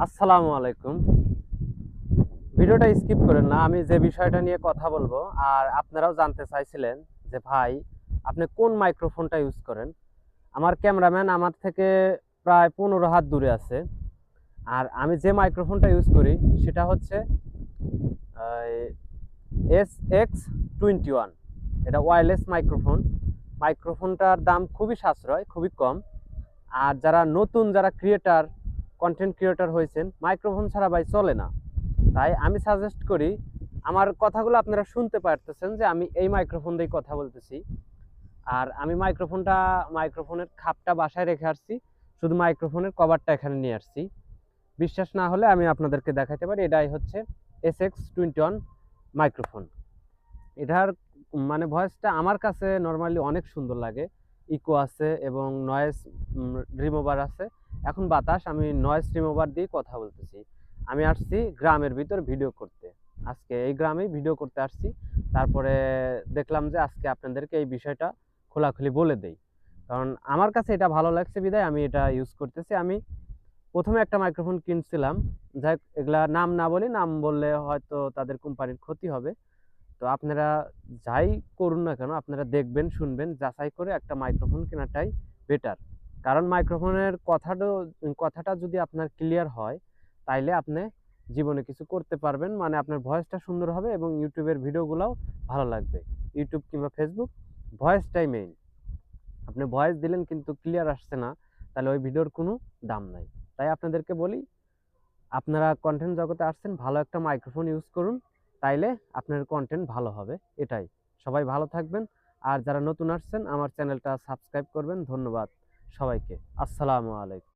আসসালামু আলাইকুম। ভিডিওটা স্কিপ করেন না। আমি যে বিষয়টা নিয়ে কথা বলবো আর আপনারাও জানতে চাইছিলেন যে ভাই আপনি কোন মাইক্রোফোনটা ইউজ করেন। আমার ক্যামেরাম্যান আমার থেকে প্রায় 15 হাত দূরে আছে। আর আমি যে মাইক্রোফোনটা ইউজ করি সেটা হচ্ছে SX21। এটা ওয়্যারলেস মাইক্রোফোন। মাইক্রোফোনটার দাম খুবই সাশ্রয়, খুবই কম। আর যারা ক্রিয়েটার, কন্টেন্ট ক্রিয়েটর হয়েছেন, মাইক্রোফোন ছাড়া ভাই চলে না। তাই আমি সাজেস্ট করি, আমার কথাগুলো আপনারা শুনতে পারতেছেন যে আমি এই মাইক্রোফোন দিয়ে কথা বলতেছি। আর আমি মাইক্রোফোনের খাপটা বাসায় রেখে আসছি, শুধু মাইক্রোফোনের কভারটা এখানে নিয়ে আসছি। বিশ্বাস না হলে আমি আপনাদেরকে দেখাতে পারি। এটাই হচ্ছে SX21 মাইক্রোফোন। এটার মানে ভয়েসটা আমার কাছে নর্মালি অনেক সুন্দর লাগে। ইকো আছে এবং নয়েজ রিমুভার আছে। এখন বাতাস, আমি নয়েজ রিমুভার দিয়ে কথা বলতেছি। আমি আসছি গ্রামের ভিতর ভিডিও করতে। আজকে এই গ্রামেই ভিডিও করতে আসছি। তারপরে দেখলাম যে আজকে আপনাদেরকে এই বিষয়টা খোলাখুলি বলে দেই। কারণ আমার কাছে এটা ভালো লাগছে বিধায় আমি এটা ইউজ করতেছি। আমি ১ম এ একটা মাইক্রোফোন কিনছিলাম। যাই হোক, এগুলা নাম না বলি, নাম বললে হয়তো তাদের কোম্পানির ক্ষতি হবে। তো আপনারা যাই করুন না কেন, আপনারা দেখবেন, শুনবেন, যাচাই করে একটা মাইক্রোফোন কেনাটাই বেটার। কারণ মাইক্রোফোনের কথাটা যদি আপনার ক্লিয়ার হয়, তাইলে আপনি জীবনে কিছু করতে পারবেন। মানে আপনার ভয়েসটা সুন্দর হবে এবং ইউটিউবের ভিডিওগুলাও ভালো লাগবে। ইউটিউব কিংবা ফেসবুক, ভয়েসটাই মেইন। আপনি ভয়েস দিলেন কিন্তু ক্লিয়ার আসছে না, তাহলে ওই ভিডিওর কোনো দাম নাই। তাই আপনাদেরকে বলি, আপনারা কন্টেন্ট জগতে আসছেন, ভালো একটা মাইক্রোফোন ইউজ করুন, তাইলে আপনার কন্টেন্ট ভালো হবে। এটাই। সবাই ভালো থাকবেন। আর যারা নতুন আসছেন আমার চ্যানেলটা সাবস্ক্রাইব করবেন। ধন্যবাদ সবাইকে। আসসালামু আলাইকুম।